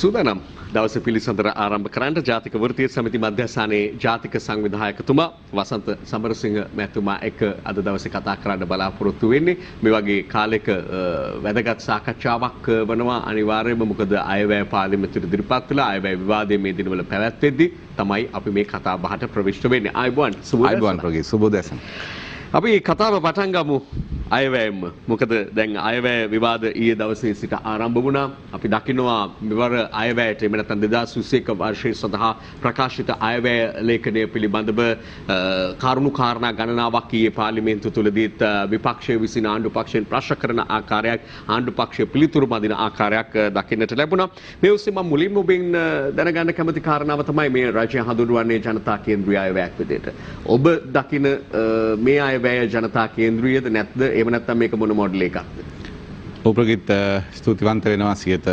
සූදානම් දවසේ පිළිසඳර ආරම්භ කරන්නට ජාතික වෘත්තීය සමිති මධ්‍යස්ථානයේ ජාතික සංවිධායකතුමා වසන්ත සමරසිංහ මැතිතුමා එක්ක අද දවසේ කතා කරන්න බලාපොරොත්තු වෙන්නේ. මේ වගේ කාලයක වැදගත් සාකච්ඡාවක් වනවා අනිවාර්යයෙන්ම. මොකද අයවැය පාර්ලිමේන්තුවට ඉදිරිපත් වෙලා අයවැය විවාදයේ මේ දිනවල පැවැත්වෙද්දී තමයි අපි මේ කතා බහට ප්‍රවිෂ්ඨ වෙන්නේ. ආයුබෝවන් ප්‍රගී සුබෝදෑසන. අපි කතාව පටන් ගමු අයවැයෙන්ම. මොකද දැන් අයවැය විවාද ඊයේ දවසේ සිට ආරම්භ වුණා. අපි දකිනවා මෙවර අයවැයට එමෙ නැත්නම් 2021 වර්ෂයේ සඳහා ප්‍රකාශිත අයවැය ලේඛනය පිළිබඳව කරුණු කාරණා ගණනාවක් ඊයේ පාර්ලිමේන්තුව තුලදීත් විපක්ෂයේ විසින් ආණ්ඩු පක්ෂයෙන් ප්‍රශ්න කරන ආකාරයක්, ආණ්ඩු පක්ෂයේ පිළිතුරු බඳින ආකාරයක් දකින්නට ලැබුණා. මේ ඔස්සේ මම මුලින්ම ඔබෙන් දැනගන්න කැමති කාරණාව තමයි මේ රජය හඳුන්වන්නේ ජනතා කේන්ද්‍රීය අයවැයක් විදිහට. ඔබ දකින මේ අයවැය ජනතා කේන්ද්‍රීයද නැත්ද? එහෙම නැත්නම් මේක මොන මොඩල් එකක්ද? ඔබ්‍රගිත් ස්තුතිවන්ත වෙනවා සියත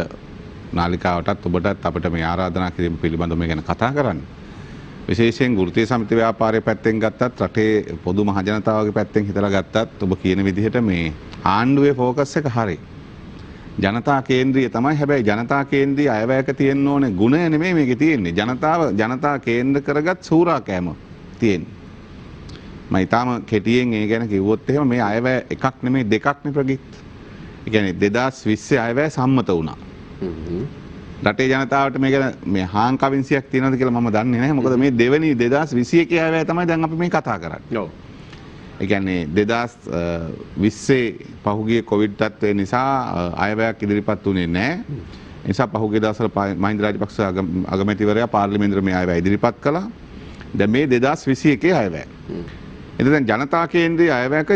නාලිකාවටත් ඔබටත් අපිට මේ ආරාධනා කිරීම පිළිබඳව මේ ගැන කතා කරන්න. විශේෂයෙන් වෘත්තීය සමිති ව්‍යාපාරයේ පැත්තෙන් ගත්තත් රටේ පොදු මහ ජනතාවගේ පැත්තෙන් හිතලා ගත්තත් ඔබ කියන විදිහට මේ ආණ්ඩුවේ ફોකස් එක හරි. ජනතා කේන්ද්‍රීය තමයි. හැබැයි ජනතා කේන්ද්‍රීය අයවැයක තියෙන්න ඕනේ ගුණය නෙමෙයි මේකේ තියෙන්නේ. ජනතා කේන්ද්‍ර කරගත් සූරාකෑම තියෙන්නේ. මම ඊටාම කෙටියෙන් ඒ ගැන කිව්වොත් එහෙම මේ අයවැය එකක් නෙමෙයි දෙකක් නේ ප්‍රගීත්. ඒ කියන්නේ 2020 අයවැය සම්මත වුණා. රටේ ජනතාවට මේක මේ හාන් කවින්සියක් තියෙනවද කියලා මම දන්නේ නැහැ. මොකද මේ දෙවෙනි 2021 අයවැය තමයි දැන් අපි මේ කතා කරන්නේ. ඔව්. ඒ කියන්නේ 2020 පහුගිය කොවිඩ් තත්ත්වය නිසා අයවැයක් ඉදිරිපත් වුණේ නැහැ. ඒ නිසා පහුගිය දවස්වල මහින්ද රාජපක්ෂ අගමැතිවරයා පාර්ලිමේන්තුවේ මේ අයවැය ඉදිරිපත් කළා. දැන් මේ 2021 අයවැය. එතෙන් ජනතා කේන්ද්‍රීය අයවැයක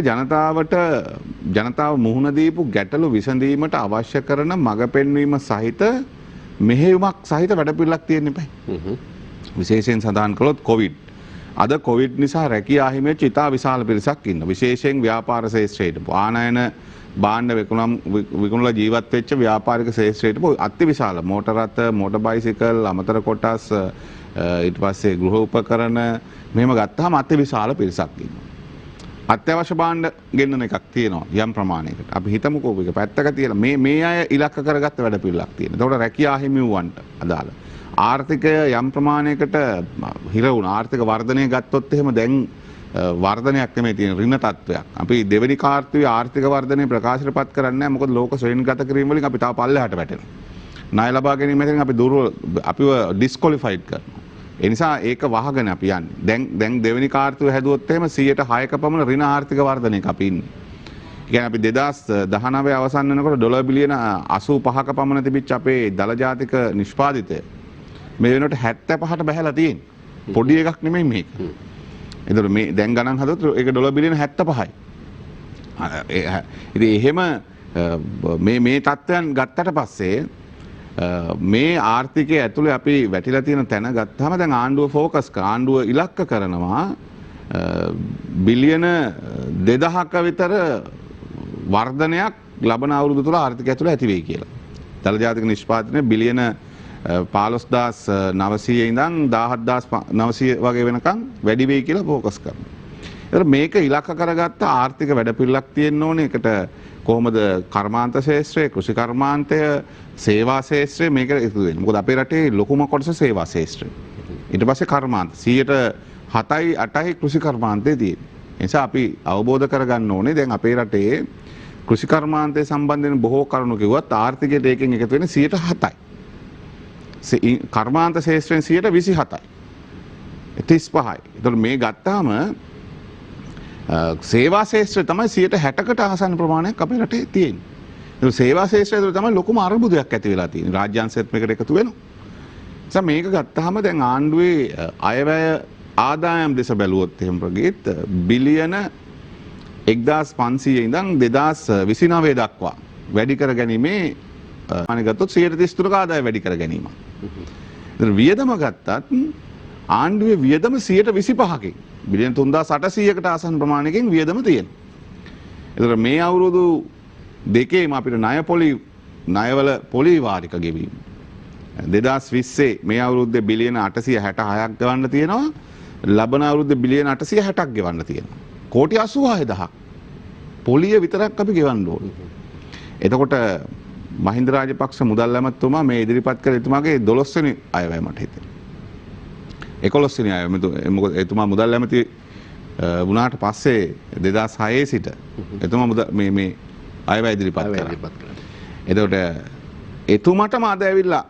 ජනතාව මුහුණ දීපු ගැටලු විසඳීමට අවශ්‍ය කරන මඟ පෙන්වීම සහිත මෙහෙයුමක් සහිත වැඩපිළිවෙලක් තියෙන්න එපා. විශේෂයෙන් සඳහන් කළොත් කොවිඩ්. අද කොවිඩ් නිසා රැකියා අහිමි වෙච්ච ඉතා විශාල පිරිසක් ඉන්නවා. විශේෂයෙන් ව්‍යාපාර ක්ෂේත්‍රයට ආනයන භාණ්ඩ විකුණලා ජීවත් වෙච්ච ව්‍යාපාරික ක්ෂේත්‍රයට අති විශාල මෝටර රථ, මෝටර් බයිසිකල්, අමතර කොටස්, ඊට පස්සේ ගෘහ උපකරණ මෙහෙම ගත්තාම අති විශාල පිරිසක් ඉන්නවා. අත්‍යවශ්‍ය භාණ්ඩ ගෙන්නන එකක් තියෙනවා යම් ප්‍රමාණයකට. අපි හිතමුකෝ මේක පැත්තක තියලා මේ අය ඉලක්ක කරගත්ත වැඩ පිළිලක් තියෙනවා. ඒතකොට රැකියා හිමි වුවන්ට අදාළ ආර්ථිකය යම් ප්‍රමාණයකට හිර වුණා. ආර්ථික වර්ධනය ගත්තොත් එහෙම දැන් වර්ධනයක් නෙමෙයි තියෙන ඍණ තත්ත්වයක්. අපි දෙවෙනි කාර්තුවේ ආර්ථික වර්ධනය ප්‍රකාශයටපත් කරන්නේ නැහැ. මොකද ලෝක ශ්‍රේණිගත කිරීම වලින් අපි තාම පල්ලෙහාට වැටෙනවා. ණය ලබා ගැනීමෙන් අපි අපිව ඩිස්කොලිෆයිඩ් කරනවා. ඒ නිසා ඒක වහගෙන අපි යන්නේ. දැන් දෙවෙනි කාර්තුව හැදුවොත් එහෙම 106ක පමණ ඍණ ආර්ථික වර්ධනයක අපි ඉන්නේ. ඒ කියන්නේ අපි 2019 අවසන් වෙනකොට ඩොලර් බිලියන 85ක පමණ තිබිච්ච අපේ දල ජාතික නිෂ්පාදිතය මේ වෙනකොට 75ට බහැලා තියෙන්නේ. පොඩි එකක් නෙමෙයි මේක. ඒතර මේ දැන් ගණන් හදොත් ඒක ඩොලර් බිලියන 75යි. ඉතින් එහෙම මේ තත්ත්වයන් ගත්තට පස්සේ මේ ආර්ථිකය ඇතුලේ අපි වැටිලා තියෙන තැන ගත්තාම දැන් ආණ්ඩුව ફોකස් කරන ආණ්ඩුව ඉලක්ක කරනවා බිලියන 2000ක විතර වර්ධනයක් ලබන අවුරුදු තුල ආර්ථිකය ඇතුලේ ඇති වෙයි කියලා. දල ජාතික නිෂ්පාදනය බිලියන 15900 ඉඳන් 17900 වගේ වෙනකන් වැඩි වෙයි කියලා ફોකස් කරනවා. ඒතර මේක ඉලක්ක කරගත්ත ආර්ථික වැඩපිළිවෙලක් තියෙන්න ඕනේ. ඒකට කොහොමද කර්මාන්ත ශාස්ත්‍රය, කෘෂි කර්මාන්තය, සේවා ශාස්ත්‍රය මේක එකතු වෙන්නේ. මොකද අපේ රටේ ලොකුම කොටස සේවා ශාස්ත්‍රය. ඊට පස්සේ කර්මාන්ත 7යි 8යි කෘෂි කර්මාන්තේ තියෙන්නේ. ඒ නිසා අපි අවබෝධ කරගන්න ඕනේ දැන් අපේ රටේ කෘෂි කර්මාන්තය සම්බන්ධයෙන් බොහෝ කරුණු කිව්වත් ආර්ථිකයට ඒකෙන් එකතු වෙන්නේ 7යි. කර්මාන්ත ශාස්ත්‍රයෙන් 27යි. 35යි. ඒතකොට මේ ගත්තාම සේවා ශාස්ත්‍රය තමයි 60කට ආසන්න ප්‍රමාණයක් අපේ රටේ තියෙන්නේ. ඒ සේවා ශාස්ත්‍රය තුළ තමයි ලොකුම අර්බුදයක් ඇති වෙලා තියෙන්නේ. රාජ්‍යාංශයත් මේකට එකතු වෙනවා. නිසා මේක ගත්තාම දැන් ආණ්ඩුවේ අයවැය ආදායම් දෙස බැලුවොත් එහෙම ප්‍රගීත් බිලියන 1500 ඉඳන් 2029 දක්වා වැඩි කර ගැනීමේ අනගතොත් 133ක ආදාය වැඩි කර ගැනීම. දැන් වියදම ගත්තත් ආණ්ඩුවේ වියදම 125කින් බිලියන 3800කට ආසන්න ප්‍රමාණයකින් වියදම තියෙනවා. ඒතර මේ අවුරුදු දෙකේම අපිට ණයවල පොලි වාරික ගෙවීම 2020 මේ අවුරුද්දේ බිලියන 866ක් ගවන්න තියෙනවා. ලබන අවුරුද්දේ බිලියන 860ක් ගෙවන්න තියෙනවා. කෝටි 86000ක් පොලිය විතරක් අපි ගෙවන්න ඕනේ. එතකොට මහින්ද රාජපක්ෂ මුදල් ඇමතුමා මේ ඉදිරිපත් කළ එතුමාගේ 12 වෙනි අයවැය මට හිතෙනවා. 11 වෙනි අයවැය මොකද එතුමා මුදල් ඇමති වුණාට පස්සේ 2006 සිට එතුමා මේ අයවැය ඉදිරිපත් කළා. එතකොට එතුමාටම අද ඇවිල්ලා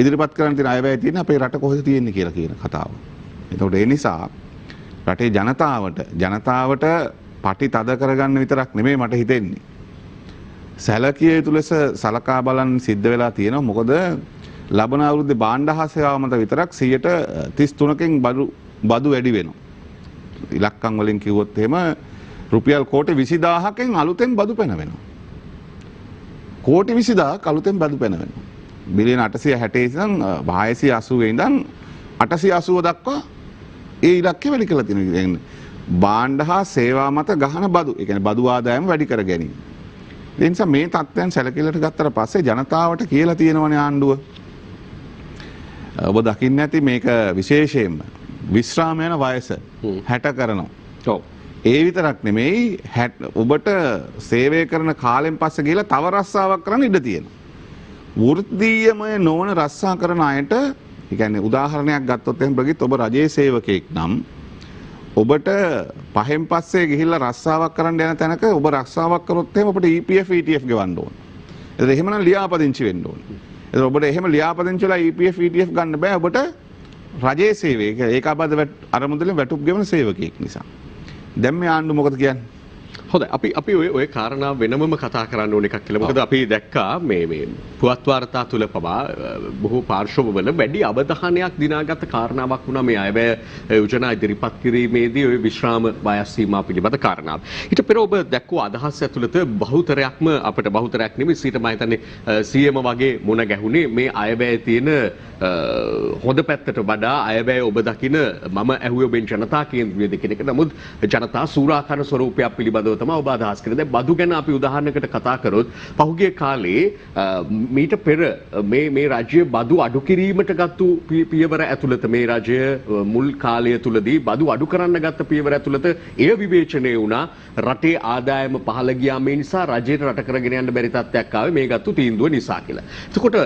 ඉදිරිපත් කරන්න තියෙන අයවැය තියෙන අපේ රට කොහෙද තියෙන්නේ කියලා කියන කතාව. එතකොට ඒ නිසා රටේ ජනතාවට පටි තද කරගන්න විතරක් නෙමෙයි මට හිතෙන්නේ. සැලකිය යුතු ලෙස සලකා බලන්න සිද්ධ වෙලා තියෙනවා. මොකද ලබන අවුරුද්දේ භාණ්ඩ හා සේවා මත විතරක් 33%කින් බදු වැඩි වෙනවා. ඉලක්කම් වලින් කිව්වොත් එහෙම රුපියල් කෝටි 20000කින් අලුතෙන් බදු පැනවෙනවා. කෝටි 20000ක් අලුතෙන් බදු පැනවෙනවා. බිලියන 860 ඉඳන් 680 ඉඳන් 880 දක්වා ඒ ඉලක්කය වැඩි කරලා තියෙනවා. භාණ්ඩ හා සේවා මත ගහන බදු, ඒ කියන්නේ බදු ආදායම වැඩි කර ගැනීම. ඒ නිසා මේ තත්ත්වයන් සැලකිල්ලට ගත්තට පස්සේ ජනතාවට කියලා තියෙනවනේ ආණ්ඩුව. ඔබ දකින්න ඇති මේක විශේෂයෙන්ම විශ්‍රාම යන වයස 60 කරනවා. ඔව්. ඒ විතරක් නෙමෙයි ඔබට සේවය කරන කාලෙන් පස්සේ ගිහලා තව රස්සාවක් කරන්න ඉඩ තියෙනවා. වෘත්තීයමය නොවන රස්සා කරන අයට, ඒ කියන්නේ උදාහරණයක් ගත්තොත් එහෙනම් ප්‍රගීත් ඔබ රජයේ සේවකයෙක් නම් ඔබට පහෙන් පස්සේ ගිහිල්ලා රස්සාවක් කරන්න යන තැනක ඔබ රස්සාවක් කරොත් එහෙම ඔබට EPF ETF ගෙවන්න ඕන. ඒතර එහෙමනම් ලියාපදිංචි වෙන්න ඕන. ඒතර ඔබට එහෙම ලියාපදිංචි වෙලා EPF ETF ගන්න බෑ ඔබට රජයේ සේවය. ඒකාබද්ධ අරමුදලෙන් වැටුප් ගෙවන සේවකයෙක් නිසා. දැන් මේ ආණ්ඩුව මොකද කියන්නේ? හොඳයි අපි ඔය කාරණා වෙනමම කතා කරන්න ඕන එකක් කියලා. මොකද අපි දැක්කා මේ පුවත් වාර්තා තුල පවා බොහෝ පාර්ශවවල වැඩි අවධානයක් දිනාගත් කාරණාවක් වුණා මේ අයවැය යෝජනා ඉදිරිපත් කිරීමේදී ඔය විශ්‍රාම වයස් සීමා පිළිබඳ කාරණාව. ඊට පෙර ඔබ දැක්වූ අදහස් ඇතුළත බහුතරයක්ම අපිට බහුතරයක් නෙමෙයි සීට මම හිතන්නේ 100ම වගේ මුණ ගැහුනේ මේ අයවැය තියෙන හොඳ පැත්තට වඩා අයවැය ඔබ දකින මම ඇහුවේ ඔබෙන් ජනතා කේන්ද්‍රීය දෙකක. නමුත් ජනතා සූරාකරන ස්වරූපයක් පිළිබඳව තමයි ඔබ අදහස් කරන්නේ. දැන් බදු ගැන අපි උදාහරණයකට කතා කරොත් පහුගිය කාලේ මීට පෙර මේ රාජ්‍ය බදු අඩු කිරීමට ගත්තු පියවර ඇතුළත මේ රාජ්‍ය මුල් කාලය තුලදී බදු අඩු කරන්න ගත්ත පියවර ඇතුළත එය විවේචනය වුණා. රටේ ආදායම පහළ ගියා මේ නිසා රජයට රට කරගෙන යන්න බැරි තත්ත්වයක් ආවේ මේ ගත්තු තීන්දුව නිසා කියලා. එතකොට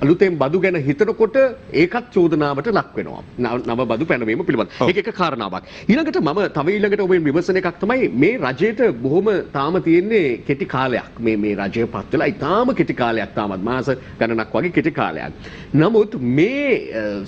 අලුතෙන් බදු ගැන හිතනකොට ඒකත් චෝදනාවට ලක් වෙනවා. නව බදු පැනවීම පිළිබඳ. ඒක එක කාරණාවක්. ඊළඟට මම තව ඊළඟට ඔබෙන් විමසන එකක් තමයි මේ රජයට බොහොම තාම තියෙන්නේ කෙටි කාලයක්. මේ රජය පත් වෙලා ඉතාම කෙටි කාලයක් තාමත් මාස ගණනක් වගේ කෙටි කාලයක්. නමුත් මේ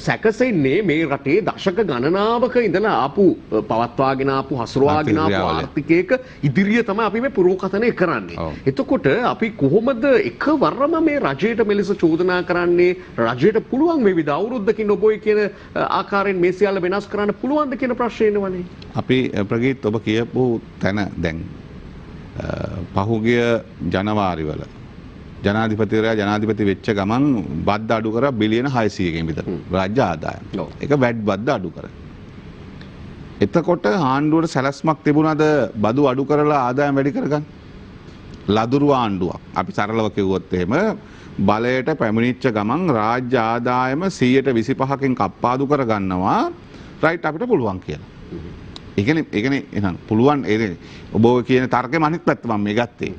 සැකසෙන්නේ මේ රටේ දශක ගණනාවක ඉඳලා ආපු පවත්වාගෙන ආපු හසුරුවාගෙන ආපු ආර්ථිකයක ඉදිරිය තමයි අපි මේ පුරෝකථනය කරන්නේ. එතකොට අපි කොහොමද එකවරම මේ රජයට මෙලෙස චෝදනා කරන්නේ? රජයට පුළුවන් මේ විවිධ අවුරුද්දකින් ඔබ ඔය කියන ආකාරයෙන් මේ සියල්ල වෙනස් කරන්න පුළුවන්ද කියන ප්‍රශ්නේ එනවනේ. අපි ප්‍රගීත් ඔබ කියපු තැන දැන් පහුගිය ජනවාරිවල ජනාධිපතිවරයා ජනාධිපති වෙච්ච ගමන් බද්ද අඩු කරා බිලියන 600කින් විතර රාජ්‍ය ආදායම. ඒක වැඩ් බද්ද අඩු කරා. එතකොට ආණ්ඩුවට සැලැස්මක් තිබුණාද බදු අඩු කරලා ආදායම වැඩි කරගන්න? ලදරු ආණ්ඩුවක්. අපි සරලව කිව්වොත් එහෙම බලයට පැමිණිච්ච ගමන් රාජ්‍ය ආදායම 125කින් කප්පාදු කරගන්නවා රයිට් අපිට පුළුවන් කියලා. ඒකනේ එහෙනම් පුළුවන් ඔබ කියන තර්කෙම අනිත් පැත්ත මම මේ ගත්තේ.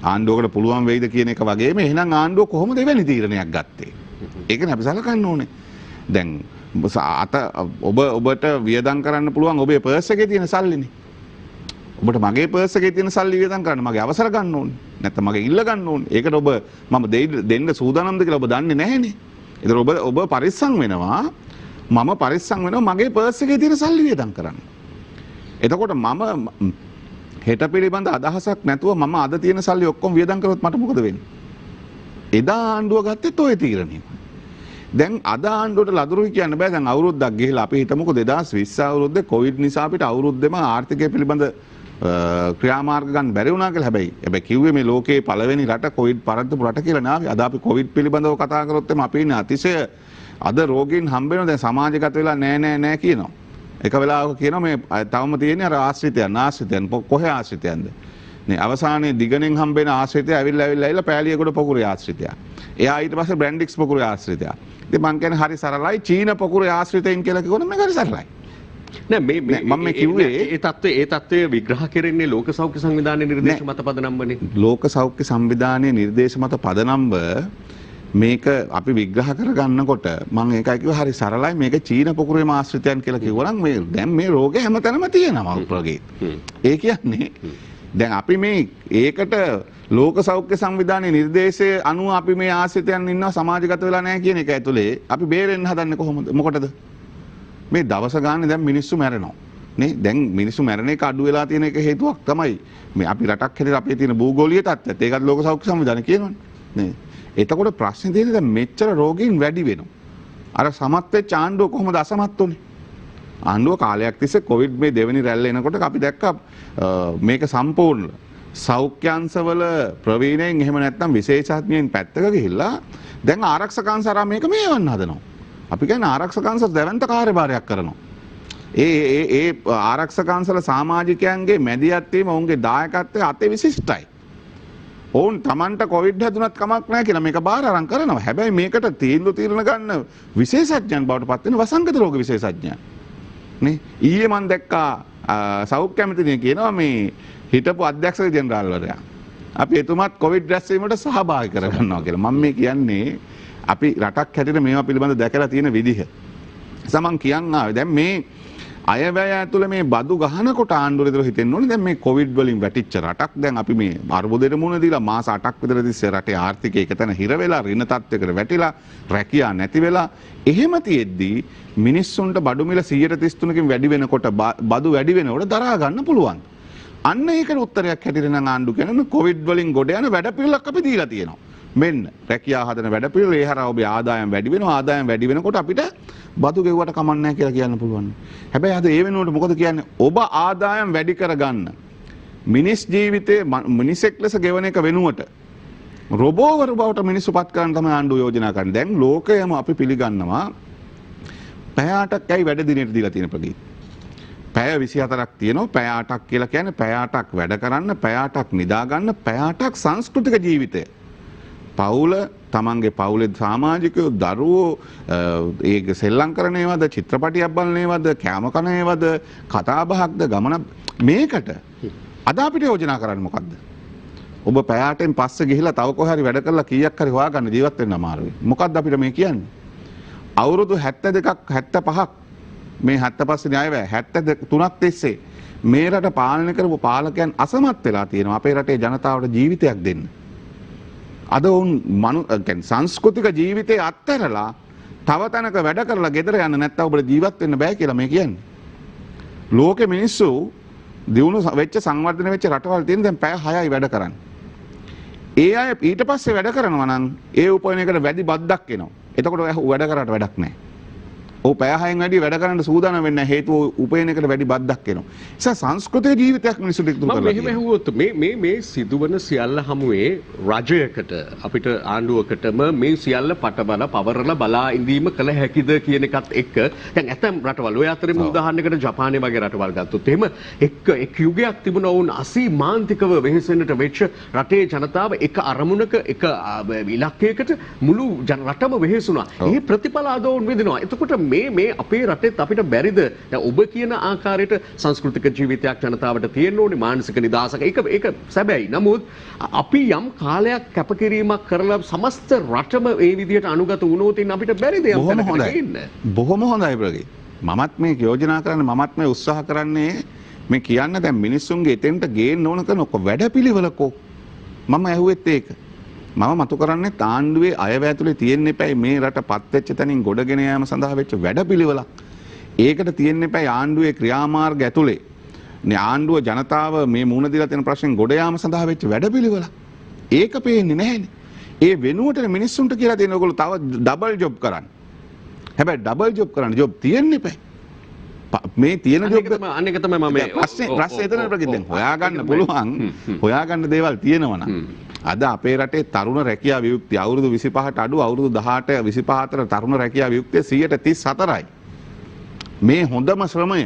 ආණ්ඩුවකට පුළුවන් වෙයිද කියන එක වගේම එහෙනම් ආණ්ඩුව කොහොමද එවැනි තීරණයක් ගත්තේ? ඒකනේ අපි සලකන්න ඕනේ. දැන් ඔබට වියදම් කරන්න පුළුවන් ඔබේ පර්ස් එකේ තියෙන සල්ලිනේ. ඔබට මගේ පර්ස් එකේ තියෙන සල්ලි වියදම් කරන්න මගේ අවසර ගන්න ඕනේ. නැත්නම් මගේ ඉල්ල ගන්න ඕනේ. ඒකට ඔබ මම දෙන්න සූදානම්ද කියලා ඔබ දන්නේ නැහැනේ. ඒතර ඔබ පරිස්සම් වෙනවා. මම පරිස්සම් වෙනවා මගේ පර්ස් එකේ තියෙන සල්ලි වියදම් කරන්න. එතකොට මම හෙට පිළිබඳ අදහසක් නැතුව මම අද තියෙන සල්ලි ඔක්කොම වියදම් කරොත් මට මොකද වෙන්නේ? එදා ආණ්ඩුව ගත්තෙත් ඔය තීරණය. දැන් අද ආණ්ඩුවට ලදරුයි කියන්න බෑ. දැන් අවුරුද්දක් ගිහිලා අපි හිතමුකෝ 2020 අවුරුද්දේ කොවිඩ් නිසා අපිට අවුරුද්දෙම ආර්ථිකය පිළිබඳ ක්‍රියාමාර්ග ගන්න බැරි වුණා කියලා. හැබැයි කිව්වේ මේ ලෝකයේ පළවෙනි රට කොවිඩ් පරද්දපු රට කියලා නාවේ. අද අපි කොවිඩ් පිළිබඳව කතා කරොත් එම අපි ඉන්නේ අතිශය අද රෝගීන් හම්බ වෙනවා. දැන් සමාජගත වෙලා නෑ කියනවා. එක වෙලාවක කියනවා මේ තවම තියෙන්නේ අර ආශ්‍රිතයන් කොහේ ආශ්‍රිතයන්ද? නේ අවසානයේ දිගණෙන් හම්බෙන ආශ්‍රිතය ඇවිල්ලා පෑලියගොඩ පොකුරේ ආශ්‍රිතයා. එයා ඊට පස්සේ බ්‍රැන්ඩික්ස් පොකුරේ ආශ්‍රිතයා. ඉතින් මං කියන්නේ හරි සරලයි චීන පොකුරේ ආශ්‍රිතයින් කියලා කිව්වොත් මේක හරි සරලයි. නෑ මම මේ කිව්වේ ඒ තත්ත්වය විග්‍රහ කෙරෙන්නේ ලෝක සෞඛ්‍ය සංවිධානයේ නිර්දේශ මත පදනම්වනේ. ලෝක සෞඛ්‍ය සංවිධානයේ නිර්දේශ මත පදනම්ව මේක අපි විග්‍රහ කරගන්නකොට මම ඒකයි කිව්වා හරි සරලයි මේක චීන පොකුරේම ආශ්‍රිතයන් කියලා කිව්වනම් මේ දැන් මේ රෝගේ හැමතැනම තියෙනවා උපරගේ. ඒ කියන්නේ දැන් අපි මේ ඒකට ලෝක සෞඛ්‍ය සංවිධානයේ නිර්දේශයේ අනුව අපි මේ ආශ්‍රිතයන් ඉන්නවා සමාජගත වෙලා නැහැ කියන එක ඇතුලේ අපි බේරෙන්න හදන්නේ කොහොමද? මොකටද? මේ දවස ගානේ දැන් මිනිස්සු මැරෙනවා. නේ දැන් මිනිස්සු මැරෙන එක අඩු වෙලා තියෙන එක හේතුවක් තමයි මේ අපි රටක් හැටියට අපේ තියෙන භූගෝලීය තත්ත්වයත් ඒකත් ලෝක සෞඛ්‍ය සංවිධානය කියනවනේ. නේ එතකොට ප්‍රශ්නේ තියෙන්නේ දැන් මෙච්චර රෝගීන් වැඩි වෙනවා. අර සමත් වෙච්ච ආණ්ඩුව කොහොමද අසමත් වුනේ? ආණ්ඩුව කාලයක් තිස්සේ කොවිඩ් මේ දෙවෙනි රැල්ල එනකොට අපි දැක්කා මේක සම්පූර්ණ සෞඛ්‍යාංශවල ප්‍රවීණයෙන් එහෙම නැත්නම් විශේෂඥයින් පැත්තක ගිහිල්ලා දැන් ආරක්ෂක අංශ මේක මේවන්න හදනවා. අපි කියන්නේ ආරක්ෂක අංශ දැවැන්ත කාර්යභාරයක් කරනවා. ඒ ආරක්ෂක අංශවල සමාජිකයන්ගේ මැදිහත් වීම ඔවුන්ගේ දායකත්වය අති විශිෂ්ටයි. ඔවුන් Tamanට කොවිඩ් හැදුනත් කමක් නැහැ කියලා මේක බාර අරන් කරනවා. හැබැයි මේකට තීරණ ගන්න විශේෂඥයන් බවට පත් වෙන වසංගත රෝග විශේෂඥයන්. නේ ඊයේ මම දැක්කා සෞඛ්‍ය ඇමතිනිය කියනවා මේ හිටපු අධ්‍යක්ෂක ජෙනරාල්වරයා අපි එතුමත් කොවිඩ් රැස්වීමට සහභාගී කරගන්නවා කියලා. මම මේ කියන්නේ අපි රටක් හැටියට මේවා පිළිබඳව දැකලා තියෙන විදිහ. සමන් කියන්න ආවේ දැන් මේ අයවැය ඇතුළේ මේ බදු ගහනකොට ආණ්ඩුවේ දර හිතෙන්න ඕනේ දැන් මේ කොවිඩ් වලින් වැටිච්ච රටක් දැන් අපි මේ අර්බුදයට මුහුණ දීලා මාස 8ක් විතර තිස්සේ රටේ ආර්ථිකය එකතැන හිර වෙලා ඍණ තත්ත්වයකට වැටිලා රැකියාව නැති වෙලා එහෙම තියෙද්දී මිනිස්සුන්ට බඩු මිල 133කින් වැඩි වෙනකොට බදු වැඩි වෙනකොට දරා ගන්න පුළුවන්. අන්න ඒකට උත්තරයක් හැටියට නම් ආණ්ඩුව කියන්නේ කොවිඩ් වලින් ගොඩ යන වැඩපිළිවෙලක් අපි දීලා තියෙනවා. මෙන්න රැකියාව හදන වැඩපිළිවෙල ඒ හරහා ඔබේ ආදායම් වැඩි වෙනවා. ආදායම් වැඩි වෙනකොට අපිට බදු ගෙව්වට කමක් නැහැ කියලා කියන්න පුළුවන්. හැබැයි අද ඒ වෙනුවට මොකද කියන්නේ? ඔබ ආදායම් වැඩි කරගන්න මිනිස් ජීවිතේ මිනිසෙක් ලෙස ගෙවන එක වෙනුවට රොබෝවරු බවට මිනිස්සු පත් කරන්න තමයි ආණ්ඩුව යෝජනා කරන්නේ. දැන් ලෝකයම අපි පිළිගන්නවා පැය 8ක් ඇයි වැඩ දිනෙට දීලා තියෙන ප්‍රගී. පැය 24ක් තියෙනවා. පැය 8ක් කියලා කියන්නේ පැය 8ක් වැඩ කරන්න, පැය 8ක් නිදා ගන්න, පැය 8ක් සංස්කෘතික ජීවිතය. පවුල තමන්ගේ පවුලේ සමාජිකයෝ දරුවෝ ඒක සෙල්ලම් කරනේවද චිත්‍රපටියක් බලනේවද කෑම කනේවද කතා බහක්ද ගමන මේකට අද අපිට යෝජනා කරන්නේ මොකද්ද? ඔබ පැය 8න් පස්සේ ගිහිලා තව කොහේ හරි වැඩ කරලා කීයක් හරි හොයාගන්න ජීවත් වෙන්න අමාරුයි. මොකද්ද අපිට මේ කියන්නේ? අවුරුදු 72ක් 75ක් මේ 75 න්‍යායවැය 73ක් තිස්සේ මේ රට පාලනය කරපු පාලකයන් අසමත් වෙලා තියෙනවා අපේ රටේ ජනතාවට ජීවිතයක් දෙන්න. අද උන් සංස්කෘතික ජීවිතේ අත්හැරලා තව තැනක වැඩ කරලා ගෙදර යන්න නැත්නම් ඔබට ජීවත් වෙන්න බෑ කියලා මේ කියන්නේ. ලෝකෙ මිනිස්සු දියුණු වෙච්ච සංවර්ධනය වෙච්ච රටවල් තියෙන දැන් පැය 6යි වැඩ කරන්නේ. ඒ අය ඊට පස්සේ වැඩ කරනවා නම් ඒ උපයන එකට වැඩි බද්දක් එනවා. එතකොට වැඩ කරාට වැඩක් නැහැ. ඔව් පැය 6න් වැඩි වැඩ කරන්න සූදානම් වෙන්නේ නැහැ. හේතුව උපයන එකට වැඩි බද්දක් එනවා. ඒ නිසා සංස්කෘතික ජීවිතයක් මිනිස්සුන්ට ඉක්තු කරලා තියෙනවා. මෙහෙම හුවොත් මේ සිදුවන සියල්ල හමුවේ රජයකට අපිට ආණ්ඩුවකටම මේ සියල්ල පටබල පවරලා බලා ඉඳීම කළ හැකිද කියන එකත් එක්ක දැන් ඇතම් රටවල් ඔය අතරෙම උදාහරණයකට ජපානයේ වගේ රටවල් ගත්තොත් එහෙම එක් යුගයක් තිබුණා වුන් අසීමාන්තිකව වෙහෙසෙන්නට වෙච්ච රටේ ජනතාව එක අරමුණක එක ඉලක්කයකට මුළු රටම වෙහෙසුණා. ඒ ප්‍රතිඵල අද වුන් විඳිනවා. එතකොට මේ අපේ රටෙත් අපිට බැරිද දැන් ඔබ කියන ආකාරයට සංස්කෘතික ජීවිතයක් ජනතාවට තියෙන්න ඕනේ මානසික නිදහසක ඒක සැබෑයි. නමුත් අපි යම් කාලයක් කැපකිරීමක් කරලා සමස්ත රටම ඒ විදිහට අනුගත වුණොත් අපිට බැරිද යම් තැනකට ගිහින්? බොහොම හොඳයි ප්‍රගී. මමත් මේ යෝජනා කරන්නේ මමත් මේ උත්සාහ කරන්නේ මේ කියන්න දැන් මිනිස්සුන්ගේ එතෙන්ට ගේන්න ඕන කරන වැඩපිළිවෙලකෝ මම ඇහුවෙත් ඒක. මම මතු කරන්නේ ආණ්ඩුවේ අයවැය ඇතුලේ තියෙන්න එපැයි මේ රට පත් වෙච්ච තැනින් ගොඩගෙන යාම සඳහා වෙච්ච වැඩපිළිවෙලක්. ඒකට තියෙන්න එපැයි ආණ්ඩුවේ ක්‍රියාමාර්ග ඇතුලේ නේ ආණ්ඩුව ජනතාව මේ මුහුණ දීලා තියෙන ප්‍රශ්නෙන් ගොඩ යාම සඳහා වෙච්ච වැඩපිළිවෙලක්. ඒක පේන්නේ නැහැනේ. ඒ වෙනුවට මිනිස්සුන්ට කියලා දෙන ඕගොල්ලෝ තව ඩබල් ජොබ් කරන්න. හැබැයි ඩබල් ජොබ් කරන්න ජොබ් තියෙන්න එපැයි. මේ තියෙන ජොබ් අනේක තමයි මම ප්‍රශ්නේ එතන ප්‍රතිදෙන් හොයාගන්න පුළුවන් හොයාගන්න දේවල් තියෙනවා නම් අද අපේ රටේ තරුණ රැකියා විමුක්තිය අවුරුදු 25ට අඩු අවුරුදු 18 25 අතර තරුණ රැකියා විමුක්තිය 134යි. මේ හොඳම ශ්‍රමය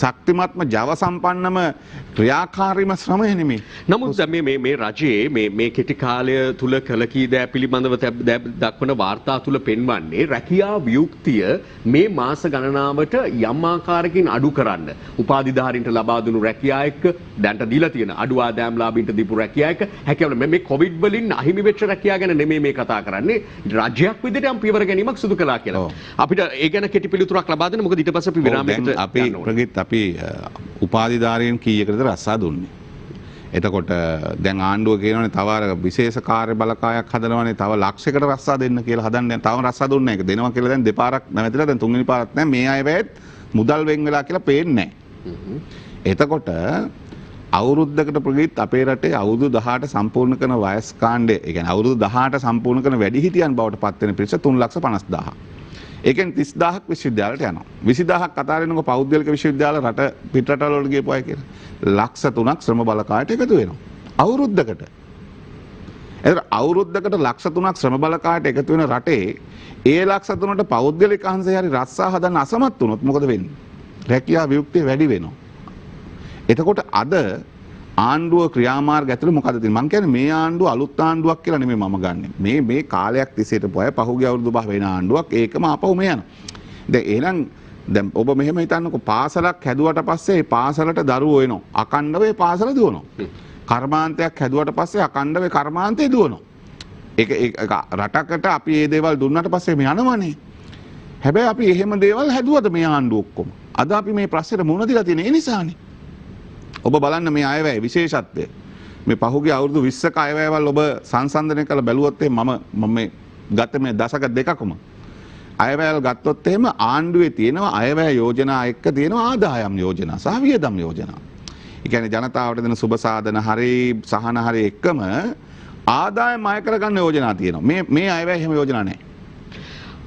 ශක්තිමත්ම ජව සම්පන්නම ක්‍රියාකාරීම ශ්‍රමය නෙමෙයි. නමුත් දැන් මේ රජයේ මේ කෙටි කාලය තුල කළ කී දෑ පිළිබඳව දක්වන වාර්තා තුල පෙන්වන්නේ රැකියා වියුක්තිය මේ මාස ගණනාවට යම් ආකාරයකින් අඩු කරන්න. උපාධිධාරීන්ට ලබා දුණු රැකියා එක්ක දැන්ට දීලා තියෙන අඩු ආදායම් ලාභීන්ට දීපු රැකියා එක්ක හැකියාව මේ කොවිඩ් වලින් අහිමි වෙච්ච රැකියා ගැන නෙමෙයි මේ කතා කරන්නේ. රාජ්‍යයක් විදිහට යම් පියවර ගැනීමක් සිදු කළා කියලා. අපිට ඒ ගැන කෙටි පිළිතුරක් ලබා දෙන්න. මොකද ඊට පස්සේ අපි විරාමයකට අපි උපාධිධාරීන් කීයකටද රස්සා දුන්නේ. එතකොට දැන් ආණ්ඩුව කියනවනේ තව අර විශේෂ කාර්ය බලකායක් හදනවනේ තව ලක්ෂයකට රස්සා දෙන්න කියලා හදන්නේ. තවම රස්සා දුන්නේ නැහැ. ඒක දෙනවා කියලා දැන් දෙපාරක් නැවතිලා දැන් තුන්වෙනි පාරක් නැහැ. මේ අය වැයත් මුදල් වෙන් වෙලා කියලා පේන්නේ නැහැ. එතකොට අවුරුද්දකට ප්‍රගීත් අපේ රටේ අවුරුදු 18 සම්පූර්ණ කරන වයස් කාණ්ඩය, ඒ කියන්නේ අවුරුදු 18 සම්පූර්ණ කරන වැඩිහිටියන් බවට පත් වෙන පිරිස 3,50,000. ඒකෙන් 30,000ක් විශ්වවිද්‍යාලයට යනවා. 20,000ක් කතාරිනක පෞද්ගලික විශ්වවිද්‍යාල රට පිටරටවල වලට ගියපු අය කියලා. 3,00,000ක් ශ්‍රම බලකායට එකතු වෙනවා. අවුරුද්දකට. එතකොට අවුරුද්දකට 3,00,000ක් ශ්‍රම බලකායට එකතු වෙන රටේ ඒ 3,00,000ට පෞද්ගලික අංශය හරි රස්සා හදන්න අසමත් වුණොත් මොකද වෙන්නේ? රැකියා වියුක්තිය වැඩි වෙනවා. එතකොට අද ආණ්ඩුව ක්‍රියාමාර්ග ඇතුළේ මොකද තියෙන්නේ? මම කියන්නේ මේ ආණ්ඩුව අලුත් ආණ්ඩුවක් කියලා නෙමෙයි මම ගන්නෙ. මේ කාලයක් තිස්සේට පොය පහුගිය අවුරුදු 5 වෙන ආණ්ඩුවක් ඒකම ආපහු මේ යනවා. දැන් එහෙනම් දැන් ඔබ මෙහෙම හිතන්නකෝ පාසලක් හැදුවට පස්සේ ඒ පාසලට දරුවෝ එනවා. අකණ්ඩව ඒ පාසල දුවනවා. කර්මාන්තයක් හැදුවට පස්සේ අකණ්ඩව ඒ කර්මාන්තේ දුවනවා. ඒක රටකට අපි මේ දේවල් දුන්නාට පස්සේ මේ යනවනේ. හැබැයි අපි එහෙම දේවල් හැදුවද මේ ආණ්ඩුව ඔක්කොම? අද අපි මේ ප්‍රශ්නෙට මුහුණ දීලා තියෙන ඒ නිසානේ. ඔබ බලන්න මේ අයවැය විශේෂත්වය. මේ පහුගිය අවුරුදු 20ක අයවැයවල් ඔබ සංසන්දනය කරලා බැලුවොත් මම මේ ගත මේ දශක දෙකකම අයවැයල් ගත්තොත් එහෙම ආණ්ඩුවේ තියෙනවා අයවැය යෝජනා එක්ක තියෙනවා ආදායම් යෝජනා සහ වියදම් යෝජනා. ඒ කියන්නේ ජනතාවට දෙන සුබ සාධන හරි සහන හරි එක්කම ආදායම් අය කරගන්න යෝජනා තියෙනවා. මේ අයවැය එහෙම යෝජනා නැහැ.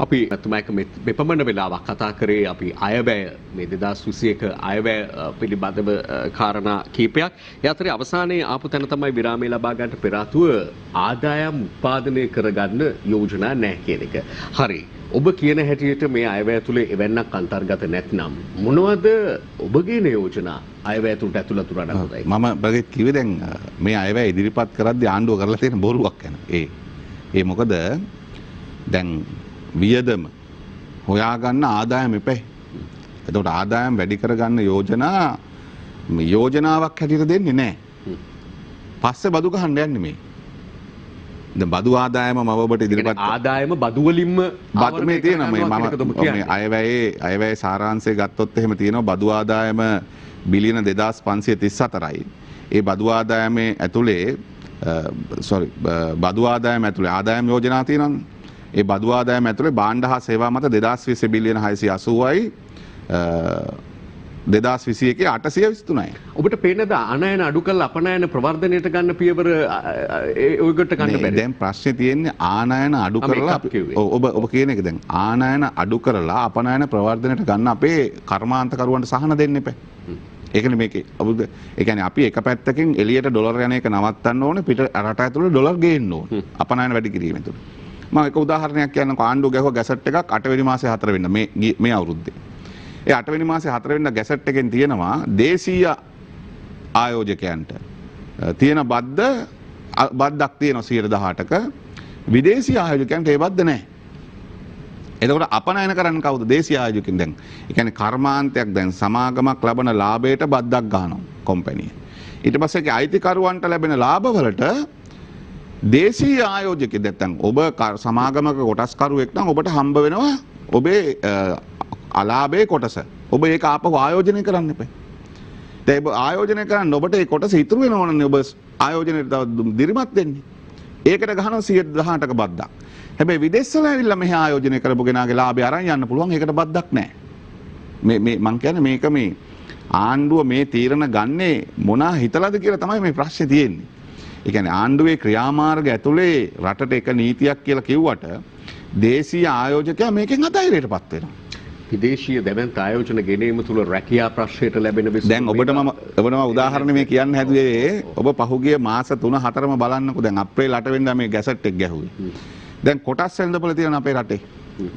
අපි තුමාක මෙපමණ වෙලාවක් කතා කරේ අපි අයවැය මේ 2021 අයවැය පිළිබඳව කාරණා කීපයක්. ඒ අතරේ අවසානයේ ආපු තැන තමයි විරාමය ලබා ගන්නට පෙර ආතුව ආදායම් උත්පාදනය කරගන්න යෝජනා නැහැ කියන එක. හරි. ඔබ කියන හැටියට මේ අයවැය තුල එවන්නක් අන්තර්ගත නැත්නම් මොනවද ඔබගේ යෝජනා අයවැය තුලට ඇතුළත් කරන්න හොඳයි? මම බගෙත් කිව්වේ දැන් මේ අයවැය ඉදිරිපත් කරද්දී ආණ්ඩුව කරලා තියෙන බොරුවක් ගැන. ඒ මොකද දැන් වියදම හොයාගන්න ආදායම එපැයි. එතකොට ආදායම් වැඩි කරගන්න යෝජනාවක් හැටියට දෙන්නේ නැහැ. පස්සේ බදු ගහන්න යන්නේ මේ. දැන් බදු ආදායම මම ඔබට ඉදිරිපත් ආදායම බදු වලින්ම මේ තියෙන මේ අයවැයේ සාරාංශය ගත්තොත් එහෙම තියෙනවා බදු ආදායම බිලියන 2534යි. ඒ බදු ආදායමේ ඇතුලේ බදු ආදායම ඇතුලේ ආදායම් යෝජනා තියෙනවානේ. ඒ බදු ආදායම ඇතුලේ භාණ්ඩ හා සේවා මත 2020 බිලියන 680යි 2021 823යි. ඔබට පේනද අනයන අඩු කරලා අපනයන ප්‍රවර්ධනයට ගන්න පියවර ඔයගොල්ලෝ ගන්න බැහැ. දැන් ප්‍රශ්නේ තියෙන්නේ ආනයන අඩු කරලා ඔබ කියන එක දැන් ආනයන අඩු කරලා අපනයන ප්‍රවර්ධනයට ගන්න අපේ කර්මාන්තකරුවන්ට සහන දෙන්න එපා. ඒකනේ මේකේ ඒ කියන්නේ අපි එක පැත්තකින් එළියට ඩොලර් යන එක නවත්තන්න ඕනේ පිට රට ඇතුළේ ඩොලර් ගේන්න ඕනේ. අපනයන වැඩි කිරීම ඇතුළේ. මම එක උදාහරණයක් කියන්නම්කෝ ආණ්ඩුව ගැහුවා ගැසට් එකක් 8 වෙනි මාසේ 4 වෙනිදා මේ අවුරුද්දේ. ඒ 8 වෙනි මාසේ 4 වෙනිදා ගැසට් එකෙන් තියෙනවා දේශීය ආයෝජකයන්ට තියෙන බද්දක් තියෙනවා 18%ක විදේශීය ආයෝජකයන්ට ඒ බද්ද නැහැ. එතකොට අපනයන කරන්නේ කවුද? දේශීය ආයෝජකයන්. දැන් ඒ කියන්නේ කර්මාන්තයක් දැන් සමාගමක් ලබන ලාභයට බද්දක් ගන්නවා කොම්පැනි. ඊට පස්සේ ඒ අයිතිකරුවන්ට ලැබෙන ලාභවලට දේශීය ආයෝජකයෙක් නැත්නම් ඔබ සමාගමක කොටස්කරුවෙක් නම් ඔබට හම්බ වෙනවා ඔබේ අලාභයේ කොටස. ඔබ ඒක ආපහු ආයෝජනය කරන්න එපා. දැන් ඔබ ආයෝජනය කරන්න ඔබට ඒ කොටස ඉතුරු වෙනවනේ ඔබ ආයෝජනයට දිරිමත් වෙන්නේ. ඒකට ගහනවා 18%ක බද්දක්. හැබැයි විදේශවල ඇවිල්ලා මෙහි ආයෝජනය කරපු කෙනාගේ ලාභය අරන් යන්න පුළුවන්. ඒකට බද්දක් නැහැ. මේ මං කියන්නේ මේක මේ ආණ්ඩුව මේ තීරණ ගන්නේ මොනා හිතලාද කියලා තමයි මේ ප්‍රශ්නේ තියෙන්නේ. ඒ කියන්නේ ආණ්ඩුවේ ක්‍රියාමාර්ග ඇතුලේ රටට එක නීතියක් කියලා කිව්වට දේශීය ආයෝජකයා මේකෙන් අතයිරයටපත් වෙනවා. විදේශීය දැවැන්ත ආයෝජන ගෙනීම තුල රැකියා ප්‍රශ්නයට ලැබෙන දැන් ඔබට මම උදාහරණ මේ කියන්න හැදුවේ ඔබ පහුගිය මාස 3-4ම බලන්නකෝ දැන් අප්‍රේල් 8 වෙනිදා මේ ගැසට් එක ගැහුවේ. දැන් කොටස් වෙළඳපොළ තියෙන අපේ රටේ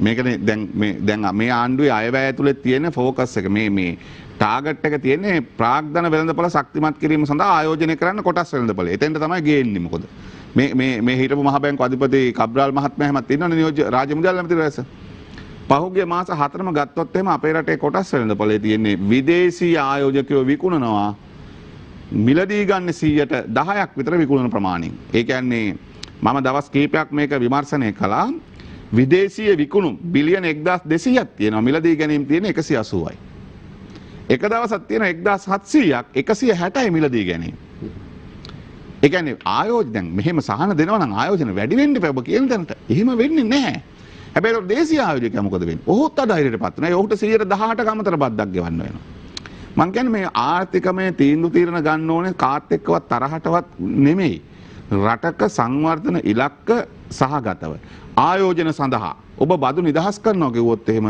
මේකනේ දැන් මේ ආණ්ඩුවේ අයවැය ඇතුලේ තියෙන ફોකස් එක මේ ටාගට් එක තියෙන්නේ ප්‍රාග්ධන වෙළඳපොළ ශක්තිමත් කිරීම සඳහා ආයෝජනය කරන්න කොටස් වෙළඳපොළ. එතෙන්ට තමයි ගේන්නේ මොකද. මේ හිටපු මහ බැංකු අධිපති කබ්‍රාල් මහත්මයා හැමත් ඉන්නවනේ නියෝජ්‍ය රාජ්‍ය මුදල් ඇමතිවරයාස. පහුගිය මාස 4ම ගත්තොත් එහෙම අපේ රටේ කොටස් වෙළඳපොළේ තියෙන්නේ විදේශී ආයෝජකයෝ විකුණනවා මිලදී ගන්න 10% විතර විකුණන ප්‍රමාණයෙන්. ඒ කියන්නේ මම දවස් කීපයක් මේක විමර්ශනය කළා. විදේශීය විකුණුම් බිලියන 1200ක් තියෙනවා. මිලදී ගැනීම තියෙන 180යි. එක දවසක් තියෙන 1700ක් 160යි මිලදී ගැනීම. ඒ කියන්නේ ආයෝජන දැන් මෙහෙම සහන දෙනවා නම් ආයෝජන වැඩි වෙන්න එපා ඔබ කියන තැනට. එහෙම වෙන්නේ නැහැ. හැබැයි ඒක දේශීය ආයෝජකයා මොකද වෙන්නේ? ඔහුත් අධෛර්යයටපත් වෙනවා. ඔහුට 118ක අමතර බද්දක් ගෙවන්න වෙනවා. මං කියන්නේ මේ ආර්ථිකමය තීන්දුව తీරන ගන්න ඕනේ කාත් එක්කවත් තරහටවත් නෙමෙයි. රටක සංවර්ධන ඉලක්ක සහගතව ආයෝජන සඳහා ඔබ බදු නිදහස් කරනවා කිව්වොත් එහෙම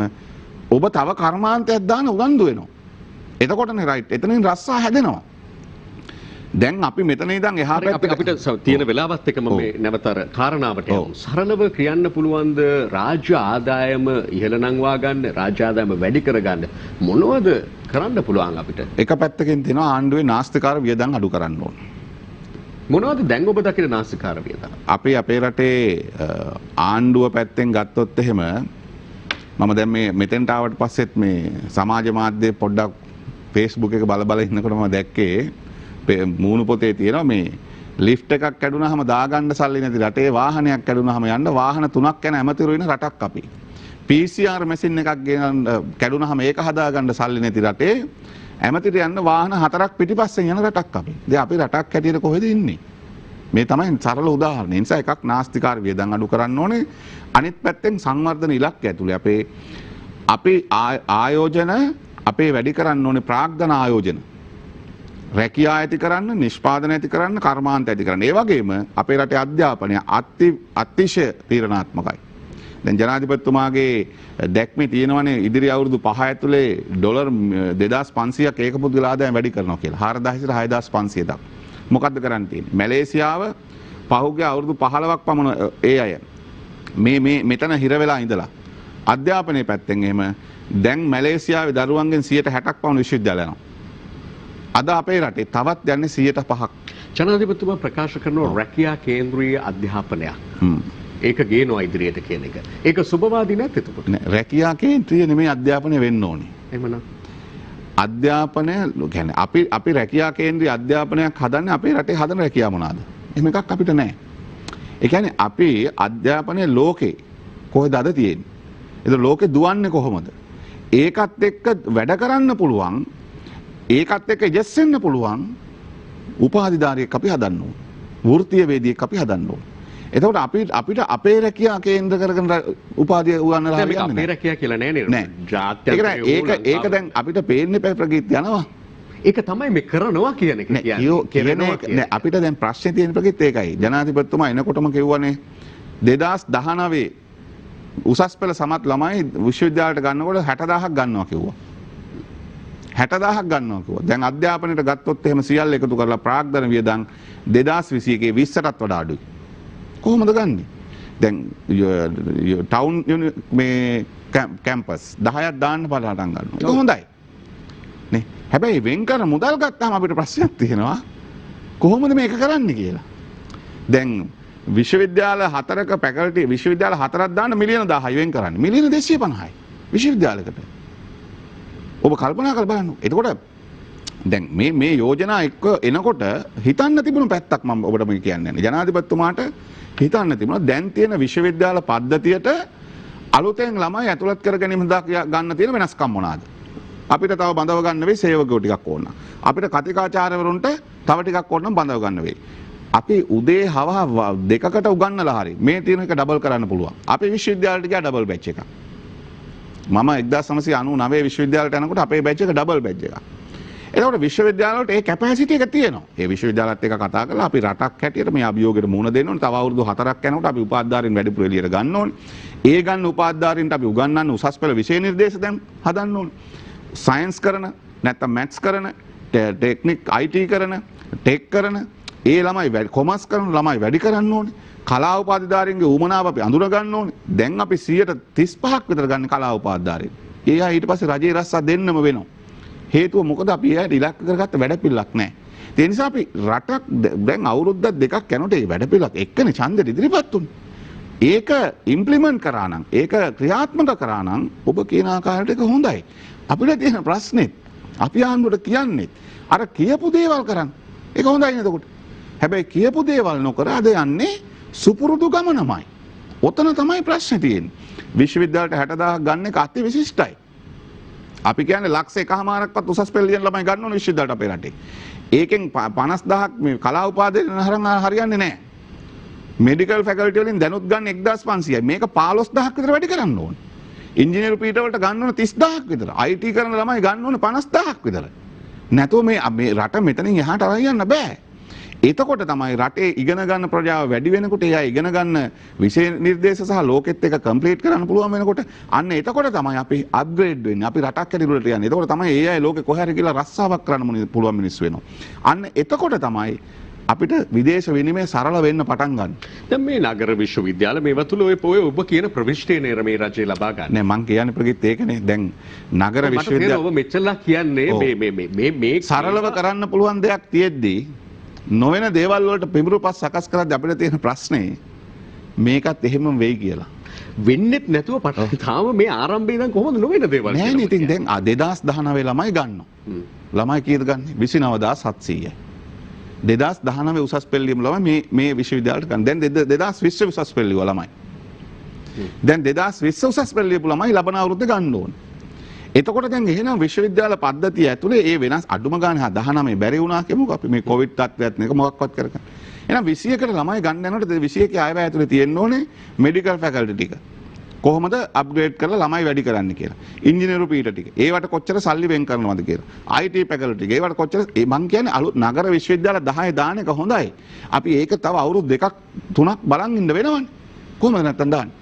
ඔබ තව කර්මාන්තයක් දාන උනන්දු වෙනවා. එතකොටනේ රයිට්. එතනින් රස්සා හැදෙනවා. දැන් අපි මෙතන ඉඳන් එහා පැත්තට අපිට තියෙන වෙලාවත් එක මම නැවත අර කාරණාවට යමු. සරලව කියන්න පුළුවන්ද රාජ්‍ය ආදායම ඉහළ නංවා ගන්න, රාජ්‍ය ආදායම වැඩි කරගන්න මොනවද කරන්න පුළුවන් අපිට? එක පැත්තකින් තියෙනවා ආණ්ඩුවේ නාස්තිකාර වියදම් අඩු කරන්න ඕන. මොනවද දැන් ඔබ දකින නාස්තිකාර වියදම්? අපි අපේ රටේ ආණ්ඩුව පැත්තෙන් ගත්තොත් එහෙම මම දැන් මේ මෙතෙන්ට ආවට පස්සෙත් මේ සමාජ මාධ්‍ය පොඩ්ඩක් Facebook එක බල ඉන්නකොට මම දැක්කේ මූණු පොතේ තියෙනවා මේ ලිෆ්ට් එකක් කැඩුනහම දාගන්න සල්ලි නැති රටේ වාහනයක් කැඩුනහම යන්න වාහන 3ක් යන ඇමතිවරු ඉන්න රටක් අපි. PCR මැෂින් එකක් ගෙන කැඩුනහම ඒක හදාගන්න සල්ලි නැති රටේ ඇමතිට යන්න වාහන 4ක් පිටිපස්සෙන් යන රටක් අපි. දැන් අපි රටක් හැටියට කොහෙද ඉන්නේ? මේ තමයි සරල උදාහරණය. නිසා එකක් නාස්තිකාර වියදම් අඩු කරන්න ඕනේ. අනිත් පැත්තෙන් සංවර්ධන ඉලක්කය ඇතුලේ අපේ ආයෝජන අපේ වැඩි කරන්න ඕනේ ප්‍රාග්ධන ආයෝජන. රැකියා ඇති කරන්න, නිෂ්පාදන ඇති කරන්න, කර්මාන්ත ඇති කරන්න. ඒ වගේම අපේ රටේ අධ්‍යාපනය අතිශය තීරණාත්මකයි. දැන් ජනාධිපතිතුමාගේ දැක්මේ තියෙනවනේ ඉදිරි අවුරුදු 5 ඇතුලේ ඩොලර් 2500ක් ඒක පුද්ගල ආදායම වැඩි කරනවා කියලා. 4000 සිට 6500 දක්වා. මොකද්ද කරන්න තියෙන්නේ? මැලේසියාව පහුගිය අවුරුදු 15ක් පමණ ඒ අය මෙතන හිර වෙලා ඉඳලා අධ්‍යාපනයේ පැත්තෙන් එහෙම දැන් මැලේසියාවේ දරුවන්ගෙන් 60%ක් පමණ විශ්වවිද්‍යාල යනවා. අද අපේ රටේ තවත් යන්නේ 5%ක්. ජනාධිපතිතුමා ප්‍රකාශ කරන රැකියා කේන්ද්‍රීය අධ්‍යාපනයක්. ඒක ගේනවා ඉදිරියට කියන එක. ඒක සුබවාදී නැත් එතකොට. නෑ රැකියා කේන්ද්‍රීය නෙමෙයි අධ්‍යාපනය වෙන්න ඕනේ. එහෙමනම් අධ්‍යාපනය කියන්නේ අපි රැකියා කේන්ද්‍රීය අධ්‍යාපනයක් හදන්නේ අපේ රටේ හදන රැකියාව මොනවාද? එහෙම එකක් අපිට නැහැ. ඒ කියන්නේ අපි අධ්‍යාපනයේ ලෝකේ කොහෙද අද තියෙන්නේ? ඒක ලෝකේ දුවන්නේ කොහොමද? ඒකත් එක්ක වැඩ කරන්න පුළුවන් ඒකත් එක්ක ජෙස් වෙන්න පුළුවන් උපාධිධාරියෙක් අපි හදන්න ඕන. වෘත්තීය වේදිකෙක් අපි හදන්න ඕන. එතකොට අපිට අපේ රැකියා කේන්ද්‍ර කරගෙන උපාධිය උගන්වලා හරියන්නේ නැහැ. අපේ රැකියා කියලා නෑ නේද? ජාත්‍යන්තර ඒක දැන් අපිට පේන්නේ ප්‍රගීත් යනවා. ඒක තමයි මේ කරනවා කියන එක කියන්නේ. අපිට දැන් ප්‍රශ්නේ තියෙන ප්‍රගීත් ඒකයි. ජනාධිපතිතුමා එනකොටම කිව්වනේ 2019 උසස් පෙළ සමත් ළමයි විශ්වවිද්‍යාලයට ගන්නකොට 60000ක් ගන්නවා කිව්වා. 60000ක් ගන්නවා කිව්වා. දැන් අධ්‍යාපනයට ගත්තොත් එහෙම සියල්ල එකතු කරලා ප්‍රාග්ධන වියදම් 2021 20ටත් වඩා අඩුයි. කොහොමද ගන්නෙ? දැන් ටවුන් මේ කැම්පස් 10ක් දාන්න පටන් ගන්නවා. ඒක හොඳයි. නේ. හැබැයි වෙන් කර මුදල් ගත්තාම අපිට ප්‍රශ්නයක් තියෙනවා. කොහොමද මේක කරන්නේ කියලා. දැන් විශ්වවිද්‍යාල 4ක ෆැකල්ටි විශ්වවිද්‍යාල 4ක් දාන්න මිලියන 1000යි වෙන් කරන්නේ. මිලියන 250යි විශ්වවිද්‍යාලයකට. ඔබ කල්පනා කරලා බලන්න. එතකොට දැන් මේ යෝජනා එක්ක එනකොට හිතන්න තිබුණු පැත්තක් මම ඔබට මේ කියන්නේ. ජනාධිපතිතුමාට හිතන්න තිබුණා දැන් තියෙන විශ්වවිද්‍යාල පද්ධතියට අලුතෙන් ළමයි ඇතුළත් කර ගැනීම සඳහා ගන්න තියෙන වෙනස්කම් මොනවාද? අපිට තව බඳව ගන්න වෙයි සේවකයෝ ටිකක් ඕන. අපිට කතිකාචාර්යවරුන්ට තව ටිකක් ඕන නම් බඳව ගන්න වෙයි. අපි උදේ හවහ දෙකකට උගන්වලා හරි මේ තියෙන එක ඩබල් කරන්න පුළුවන්. අපි විශ්වවිද්‍යාලයට ගියා ඩබල් බැච් එකක්. මම 1999 විශ්වවිද්‍යාලයට යනකොට අපේ බැච් එක ඩබල් බැච් එකක්. එතකොට විශ්වවිද්‍යාලවලට ඒ කැපැසිටි එක තියෙනවා. ඒ විශ්වවිද්‍යාලත් එක්ක කතා කරලා අපි රටක් හැටියට මේ අභියෝගයට මුහුණ දෙන්න ඕනේ. තව අවුරුදු 4ක් යනකොට අපි උපාධිධාරීන් වැඩිපුර එළියට ගන්න ඕනේ. ඒ ගන්න උපාධිධාරීන්ට අපි උගන්වන්න උසස් පෙළ විෂය නිර්දේශ දැන් හදන්න ඕනේ. සයන්ස් කරන නැත්නම් මැත්ස් කරන ටෙක්නික් IT කරන ටෙක් කරන ඒ ළමයි කොමර්ස් කරන ළමයි වැඩි කරන්න ඕනේ. කලා උපාධිධාරීන්ගේ උමනාව අපි අඳුර ගන්න ඕනේ. දැන් අපි 35% විතර ගන්න කලා උපාධිධාරීන්. ඒ අය ඊට පස්සේ රජයේ රස්සා දෙන්නම වෙනවා. හේතුව මොකද අපි එයාට ඉලක්ක කරගත්ත වැඩපිළිවෙලක් නැහැ. ඒ නිසා අපි රටක් දැන් අවුරුද්දක් දෙකක් යනකොට මේ වැඩපිළිවෙලක් එක්කනේ ඡන්දෙට ඉදිරිපත් උනේ. ඒක ඉම්ප්ලිමන්ට් කරා නම් ඒක ක්‍රියාත්මක කරා නම් ඔබ කියන ආකාරයට ඒක හොඳයි. අපිට තියෙන ප්‍රශ්නේ අපි ආණ්ඩුවට කියන්නේ අර කියපු දේවල් කරන්න. ඒක හොඳයි නේද එතකොට? හැබැයි කියපු දේවල් නොකර අද යන්නේ සුපුරුදු ගමනමයි. ඔතන තමයි ප්‍රශ්නේ තියෙන්නේ. විශ්වවිද්‍යාලයට 60000ක් ගන්න එක අති විශිෂ්ටයි. අපි කියන්නේ ලක්ෂ 1.5ක්වත් උසස් පෙළ ලියන ළමයි ගන්න ඕන විශ්වවිද්‍යාලයට අපේ රටේ. ඒකෙන් 50000ක් මේ කලා උපාධිධාරීන් හරියන්නේ නැහැ. මෙඩිකල් ෆැකල්ටි වලින් දැනුත් ගන්න 1500යි. මේක 15000ක් විතර වැඩි කරන්න ඕන. ඉංජිනේරු පීඨ වලට ගන්න ඕන 30000ක් විතර. IT කරන ළමයි ගන්න ඕන 50000ක් විතර. නැතුව මේ රට මෙතනින් එහාට අරන් යන්න බෑ. එතකොට තමයි රටේ ඉගෙන ගන්න ප්‍රජාව වැඩි වෙනකොට එයා ඉගෙන ගන්න විෂය නිර්දේශ සහ ලෝකෙත් එක කම්ප්ලීට් කරන්න පුළුවන් වෙනකොට අන්න එතකොට තමයි අපි අප්ග්‍රේඩ් වෙන්නේ. අපි රටක් ඇතුළට යන්නේ. එතකොට තමයි ඒ අය ලෝකේ කොහේ හරි කියලා රස්සාවක් කරන්න පුළුවන් මිනිස්සු වෙනවා. අන්න එතකොට තමයි අපිට විදේශ විනිමය සරල වෙන්න පටන් ගන්න. දැන් මේ නගර විශ්වවිද්‍යාල මේවා තුල ඔබ කියන ප්‍රවිෂ්ටි නේර මේ රජය ලබා ගන්න. නෑ මං කියන්නේ ප්‍රගීත් ඒකනේ. දැන් නගර විශ්වවිද්‍යාල ඔබ මෙච්චරලා කියන්නේ මේ සරලව කරන්න පුළුවන් දෙයක් තියෙද්දි නොවන දේවල් වලට පිඹුරුපස් සකස් කරද්දී අපිට තියෙන ප්‍රශ්නේ මේකත් එහෙම වෙයි කියලා. වෙන්නෙත් නැතුව තාම මේ ආරම්භයේ ඉඳන් කොහොමද නොවන දේවල් නෑ නේ. ඉතින් දැන් 2019 ළමයි ගන්නවා. ළමයි කීයද ගන්නෙ? 29700යි. 2019 උසස් පෙළ ලියමු ළමයි මේ විශ්වවිද්‍යාලයට ගන්න. දැන් 2020 උසස් පෙළ ලියුවා ළමයි. දැන් 2020 උසස් පෙළ ලියපු ළමයි ලබන අවුරුද්දේ ගන්න ඕන. එතකොට දැන් එහෙනම් විශ්වවිද්‍යාල පද්ධතිය ඇතුලේ ඒ වෙනස් අඩුම ගානේ 19 බැරි වුණා කියමුකෝ අපි මේ කොවිඩ් තත්ත්වයක් නෙක මොකක්වත් කරගන්න. එහෙනම් 21කට ළමයි ගන්න යනකොට 21 අයවැය ඇතුලේ තියෙන්න ඕනේ මෙඩිකල් ෆැකල්ටි ටික. කොහොමද අප්ග්‍රේඩ් කරලා ළමයි වැඩි කරන්න කියලා. ඉංජිනේරු පීඨ ටික. ඒවට කොච්චර සල්ලි වෙන් කරනවද කියලා. IT ෆැකල්ටි ටික. ඒවට කොච්චර මං කියන්නේ අලුත් නගර විශ්වවිද්‍යාල 10 දාන එක හොඳයි. අපි ඒක තව අවුරුදු 2ක් 3ක් බලන් ඉන්න වෙනවනේ. කොහොමද නැත්තම් දාන්නේ?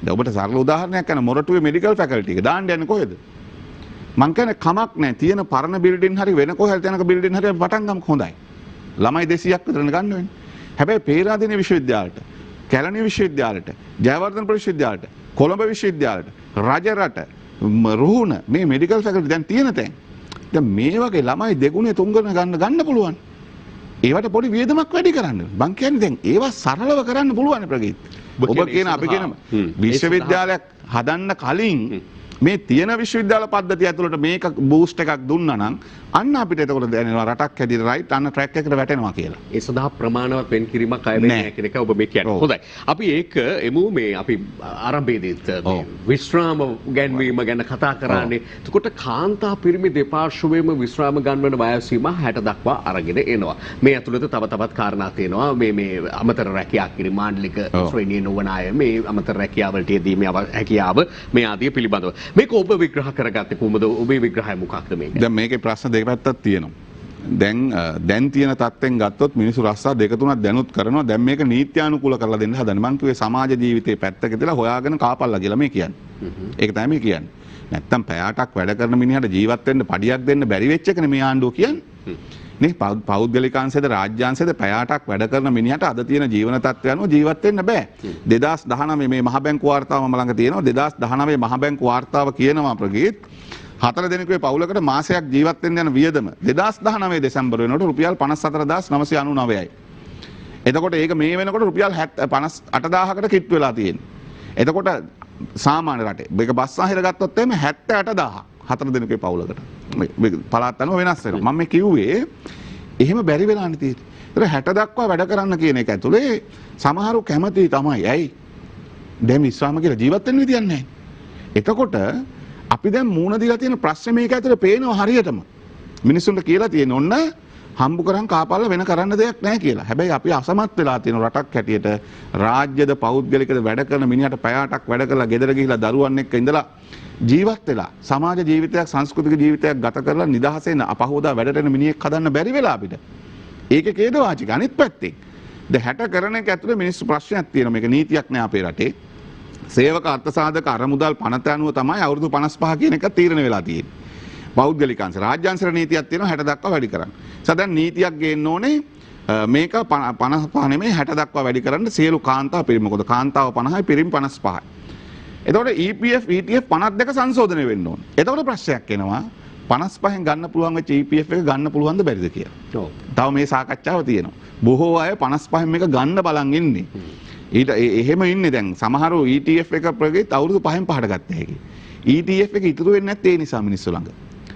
දැන් ඔබට සරල උදාහරණයක් ගන්න මොරටුවේ මෙඩිකල් ෆැකල්ටි එක දාන්න යන්නේ කොහෙද? මං කියන්නේ කමක් නැහැ. තියෙන පරණ බිල්ඩින් හරි වෙන කොහෙල් තැනක බිල්ඩින් හරි පටන් ගමු හොඳයි. ළමයි 200ක් විතර ගන්න වෙන්නේ. හැබැයි පේරාදෙණිය විශ්වවිද්‍යාලයට, කැලණි විශ්වවිද්‍යාලයට, ජයවර්ධන විශ්වවිද්‍යාලයට, කොළඹ විශ්වවිද්‍යාලයට, රජරට, රුහුණ මේ මෙඩිකල් ෆැකල්ටි දැන් තියෙන තැන්. දැන් මේ වගේ ළමයි දෙගුණේ තුන්ගුණ ගන්න පුළුවන්. ඒවට පොඩි වියදමක් වැඩි කරන්න. මං කියන්නේ දැන් ඒවා සරලව කරන්න පුළුවන් ප්‍රගීත්. ඔබ කියන අපි කියන විශ්වවිද්‍යාලයක් හදන්න කලින් මේ තියෙන විශ්වවිද්‍යාල පද්ධතිය ඇතුළට මේක බූස්ට් එකක් දුන්නා නම් අන්න අපිට එතකොට දැනෙනවා රටක් හැදිලා රයිට් අන්න ට්‍රැක් එකට වැටෙනවා කියලා. ඒ සඳහා ප්‍රමාණවත් වෙන් කිරීමක් අය වෙන්නේ නැහැ කියන එක ඔබ මේ කියන්නේ. හොඳයි. අපි ඒක එමු මේ අපි ආරම්භයේදීත් මේ විශ්‍රාම ගැන්වීම ගැන කතා කරන්නේ. එතකොට කාන්තා පිරිමි දෙපාර්ශ්වයේම විශ්‍රාම ගන්වන වයස සීමා 60 දක්වා අරගෙන එනවා. මේ ඇතුළත තව තවත් කාරණා තියෙනවා. මේ අමතර රැකියාවක් කිරීම මාණ්ඩලික ශ්‍රේණියේ නොවන අය මේ අමතර රැකියාවලට යෙදීමේ හැකියාව මේ ආදී පිළිබඳව. මේක ඔබ විග්‍රහ කරගත්තේ කොහොමද? ඔබේ විග්‍රහය මොකක්ද මේක? දැන් මේකේ ප්‍රශ්න දෙක පැත්තක් තියෙනවා. දැන් තියෙන තත්ත්වෙන් ගත්තොත් මිනිස්සු රස්සා දෙක තුනක් දැනුත් කරනවා. දැන් මේක නීත්‍යානුකූල කරලා දෙන්න හදන්නේ. මං කිව්වේ සමාජ ජීවිතේ පැත්තක දාලා හොයාගෙන කාපල්ලා කියලා මේ කියන්නේ. ඒක තමයි මේ කියන්නේ. නැත්තම් පැය 8ක් වැඩ කරන මිනිහට ජීවත් වෙන්න පඩියක් දෙන්න බැරි වෙච්ච එකනේ මේ ආණ්ඩුව කියන්නේ. නේ පෞද්ගලිකාංශයේද රාජ්‍යාංශයේද පැය 8ක් වැඩ කරන මිනිහට අද තියෙන ජීවන තත්ත්වය අනුව ජීවත් වෙන්න බෑ. 2019 මේ මහ බැංකු වාර්තාව මම ළඟ තියෙනවා. 2019 මහ බැංකු වාර්තාව කියනවා ප්‍රගීත් 4 දෙනෙකුගේ පවුලකට මාසයක් ජීවත් වෙන්න යන වියදම 2019 දෙසැම්බර් වෙනකොට රුපියල් 54999යි. එතකොට ඒක මේ වෙනකොට රුපියල් 58000කට කිට් වෙලා තියෙනවා. එතකොට සාමාන්‍ය රටේ මේක බස් ආහිර ගත්තොත් එimhe 78000 4 දෙනෙකුගේ පවුලකට. පළාත් අනුව වෙනස් වෙනවා. මම මේ කිව්වේ එහෙම බැරි වෙලානේ තියෙන්නේ. ඒතර 60 දක්වා වැඩ කරන්න කියන එක ඇතුලේ සමහරු කැමති තමයි. ඇයි? දැන් විශ්‍රාම කියලා ජීවත් වෙන්න විදියක් නැහැ. එතකොට අපි දැන් මූණ දීලා තියෙන ප්‍රශ්නේ මේක ඇතුලේ පේනවා හරියටම. මිනිස්සුන්ට කියලා තියෙන ඔන්න හම්බු කරන් කාපල්ල වෙන කරන්න දෙයක් නැහැ කියලා. හැබැයි අපි අසමත් වෙලා තියෙන රටක් හැටියට රාජ්‍යද පෞද්ගලිකද වැඩ කරන මිනිහට පැය 8ක් වැඩ කරලා ගෙදර ගිහිලා දරුවන් එක්ක ඉඳලා ජීවත් වෙලා සමාජ ජීවිතයක් සංස්කෘතික ජීවිතයක් ගත කරලා නිදහසෙන් අපහෝදා වැඩට එන මිනිහෙක් හදන්න බැරි වෙලා අපිට. ඒකේ කේද වාචික අනිත් පැත්තෙන්. ද 60 කරන එක ඇතුලේ මිනිස්සු ප්‍රශ්නයක් තියෙනවා. මේක නීතියක් නෑ අපේ රටේ. සේවක අර්ථසාධක අරමුදල් පනත අනුව තමයි අවුරුදු 55 කියන එක තීරණය වෙලා තියෙන්නේ. පෞද්ගලිකාංශ රාජ්‍යාංශ නීතියක් තියෙනවා 60 දක්වා වැඩි කරන්න. දැන් නීතියක් ගේන්න ඕනේ මේක 55 නෙමෙයි 60 දක්වා වැඩි කරන්න සියලු කාන්තාව පිරිමි. මොකද කාන්තාව 50යි පිරිමි 55යි. එතකොට EPF ETF 52 සංශෝධනය වෙන්න ඕන. එතකොට ප්‍රශ්නයක් එනවා 55න් ගන්න පුළුවන් වෙච්ච EPF එක ගන්න පුළුවන්ද බැරිද කියලා. ඔව්. තව මේ සාකච්ඡාව තියෙනවා. බොහෝ අය 55න් මේක ගන්න බලන් ඉන්නේ. ඊට එහෙම ඉන්නේ දැන් සමහරව ETF එක ප්‍රගිත අවුරුදු 5න් 5ට ගත්ත හැකි. ETF එක ඉතුරු වෙන්නේ නැත්තේ ඒ නිසා මිනිස්සු ළඟ.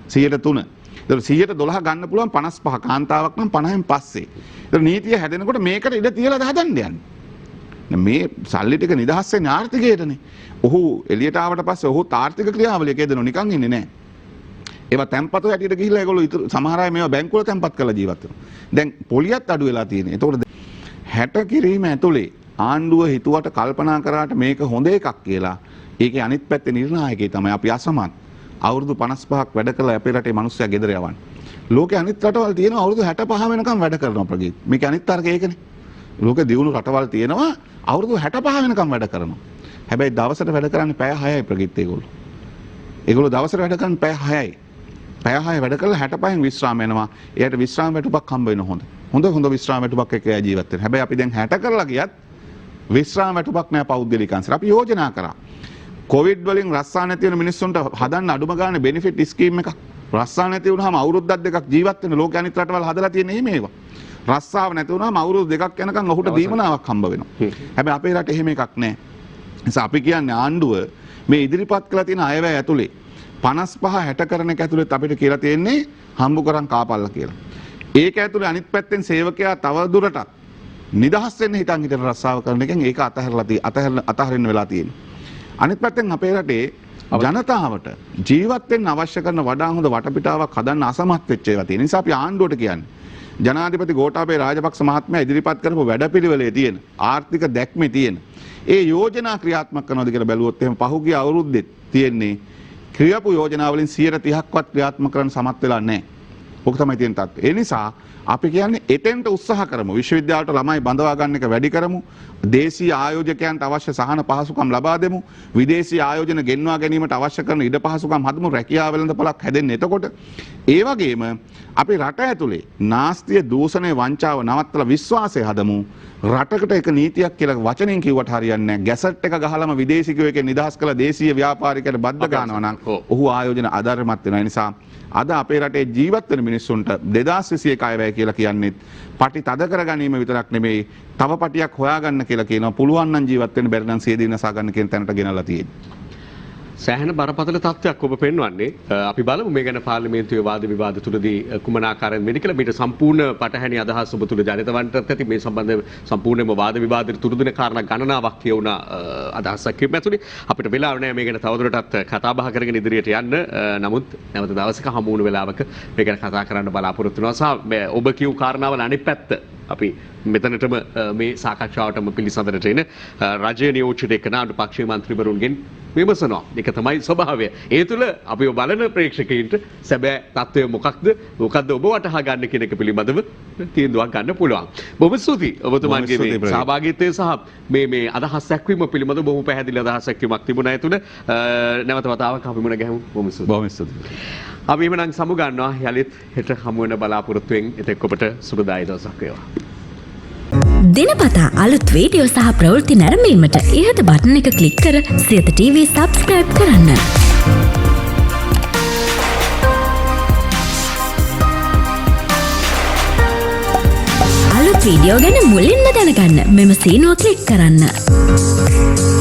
103. ඒතකොට 112 ගන්න පුළුවන් 55 කාන්තාවක් නම් 50න් පස්සේ. ඒතකොට නීතිය හැදෙනකොට මේකට ඉඩ තියලා හදන්න යන්නේ. මේ සල්ලි ටික නිදහස් වෙන්නේ ආර්ථිකයටනේ. ඔහු එළියට ආවට පස්සේ ඔහු ආර්ථික ක්‍රියාවලියක යෙදෙනව නිකන් ඉන්නේ නැහැ. ඒවා තැන්පතු හැටියට ගිහිල්ලා ඒගොල්ලෝ සමහර අය මේවා බැංකුවල තැන්පත් කරලා ජීවත් වෙනවා. දැන් පොලියත් අඩු වෙලා තියෙනවා. ඒතකොට 60 කිරීම ඇතුලේ ආණ්ඩුව හිතුවට කල්පනා කරාට මේක හොඳ එකක් කියලා. ඒකේ අනිත් පැත්තේ නිර්ණායකයි තමයි අපි අසමත්. අවුරුදු 55ක් වැඩ කරලා අපේ රටේ මිනිස්සුයා ගෙදර යවන්නේ. ලෝකේ අනිත් රටවල් තියෙනවා අවුරුදු 65 වෙනකම් වැඩ කරනවා ප්‍රගීත්. මේක අනිත් තරක ඒකනේ. ලෝකේ දියුණු රටවල් තියෙනවා අවුරුදු 65 වෙනකම් වැඩ කරනවා. හැබැයි දවසට වැඩ කරන්නේ පැය 6යි ප්‍රගීත් ඒගොල්ලෝ. ඒගොල්ලෝ දවසට වැඩ කරන්නේ පැය 6යි. පැය 6 වැඩ කරලා 65න් විශ්‍රාම යනවා. එයාට විශ්‍රාම වැටුපක් හම්බ වෙන හොඳ විශ්‍රාම වැටුපක් එක එයා ජීවත් වෙනවා. හැබැයි අපි දැන් 60 කරලා ගියත් විශ්‍රාම වැටුපක් නෑ පෞද්ගලික අංශර. අපි යෝජනා කරා. කොවිඩ් වලින් රස්සා නැති වෙන මිනිස්සුන්ට හදන්න අඩුම ගානේ බෙනිෆිට් ස්කීම් එකක්. රස්සා නැති වුනහම අවුරුද්දක් දෙකක් ජීවත් වෙන ලෝක අනිත් රටවල් හදලා තියෙන එහෙම ඒවා. රස්සාව නැති වුනහම අවුරුදු දෙකක් යනකම් ඔහුට දීමනාවක් හම්බ වෙනවා. හැබැයි අපේ රටේ එහෙම එකක් නෑ. නිසා අපි කියන්නේ ආණ්ඩුව මේ ඉදිරිපත් කළ තියෙන අයවැය ඇතුලේ 55 60 කරන එක ඇතුලේ අපිට කියලා තියෙන්නේ හම්බු කරන් කාපල්ලා කියලා. ඒක ඇතුලේ අනිත් පැත්තෙන් සේවකයා තව දුරටත් නිදහස් වෙන්න හිතන් හිතන රස්සාව කරන එකෙන් ඒක අතහරින්න වෙලා තියෙනවා. අනිත් පැත්තෙන් අපේ රටේ ජනතාවට ජීවත් වෙන්න අවශ්‍ය කරන වඩා හොඳ වටපිටාවක් හදන්න අසමත් වෙච්ච ඒවා තියෙන නිසා අපි ආණ්ඩුවට කියන්නේ ජනාධිපති ගෝඨාභය රාජපක්ෂ මහත්මයා ඉදිරිපත් කරපු වැඩපිළිවෙලේ තියෙන ආර්ථික දැක්මේ තියෙන ඒ යෝජනා ක්‍රියාත්මක කරනවද කියලා බැලුවොත් එහෙම පහුගිය අවුරුද්දේ තියෙන්නේ ක්‍රියාපු යෝජනා වලින් 30%ක්වත් ක්‍රියාත්මක කරන්න සමත් වෙලා නැහැ. ඔක තමයි තියෙන තත්ත්වය. ඒ නිසා අපි කියන්නේ එතෙන්ට උත්සාහ කරමු. විශ්වවිද්‍යාලවලට ළමයි බඳවා ගන්න එක වැඩි කරමු. දේශීය ආයෝජකයන්ට අවශ්‍ය සහන පහසුකම් ලබා දෙමු. විදේශීය ආයෝජන ගෙන්වා ගැනීමට අවශ්‍ය කරන ඉඩ පහසුකම් හදමු. රැකියාව වෙළඳපොළක් හැදෙන්න. එතකොට ඒ වගේම අපි රට ඇතුලේ නාස්තිය දූෂණය වංචාව නවත්තලා විශ්වාසය හදමු. රටකට එක නීතියක් කියලා වචනෙන් කිව්වට හරියන්නේ නැහැ. ගැසට් එක ගහලම විදේශිකයෝ එකෙන් නිදහස් කළ දේශීය ව්‍යාපාරිකයට බද්ධ ගන්නවා නම් ඔහු ආයෝජන අධර්මත් වෙනවා. ඒ නිසා අද අපේ රටේ ජීවත් වෙන මිනිස්සුන්ට 2021 අයවැය කියලා කියන්නේ පටි තද කර ගැනීම විතරක් නෙමෙයි තව පටියක් හොයාගන්න කියලා කියනවා. පුළුවන් නම් ජීවත් වෙන්න බැරි නම් සියදිවි නසා ගන්න කියන තැනට ගෙනලා තියෙන්නේ. සෑහෙන බරපතල තත්ත්වයක් ඔබ පෙන්වන්නේ. අපි බලමු මේ ගැන පාර්ලිමේන්තුවේ වාද විවාද තුලදී කුමන ආකාරයෙන් වෙන්නේ කියලා. මේට සම්පූර්ණ පටහැනි අදහස් ඔබ තුල ජනිත වන්නත් ඇති. මේ සම්බන්ධව සම්පූර්ණයෙන්ම වාද විවාදෙට තුරු දෙන කාරණා ගණනාවක් කියවුණ අදහසක් කිව්ව ඇතුලේ අපිට වෙලාව නැහැ මේ ගැන තවදුරටත් කතා බහ කරගෙන ඉදිරියට යන්න. නමුත් නැවත දවසක හමු වුණ වෙලාවක මේ ගැන කතා කරන්න බලාපොරොත්තු වෙනවා. සහ ඔබ කියු කාරණාවල අනිත් පැත්ත අපි මෙතනටම මේ සාකච්ඡාවටම පිළිසඳරට එන රජය නියෝජිත එක්ක නාඩු පක්ෂීය මන්ත්‍රීවරුන්ගෙන් විමසනවා. ඒක තමයි ස්වභාවය. ඒ තුළ අපිව බලන ප්‍රේක්ෂකයින්ට සැබෑ තත්ත්වය මොකක්ද ඔබ වටහා ගන්න කියන එක පිළිබඳව තීන්දුවක් ගන්න පුළුවන්. බොහොම ස්තුතියි ඔබතුමාගේ මේ සහභාගීත්වය සහ මේ අදහස් දැක්වීම පිළිබඳව බොහොම පැහැදිලි අදහස් දැක්වීමක් තිබුණා ඒ තුළ. නැවත වතාවක් අපි මුණ ගැහමු. බොහොම ස්තුතියි. අපි එමනම් සමු ගන්නවා යලිත් හෙට හමු වෙන බලාපොරොත්තුවෙන් එතෙක් ඔබට සුබදායි දවසක් වේවා. දිනපතා අලුත් වීඩියෝ සහ ප්‍රවෘත්ති නැරඹීමට ඉහත බටන් එක ක්ලික් කර සියත TV සබ්ස්ක්‍රයිබ් කරන්න. අලුත් වීඩියෝ ගැන මුලින්ම දැනගන්න මෙම සීනුව ක්ලික් කරන්න.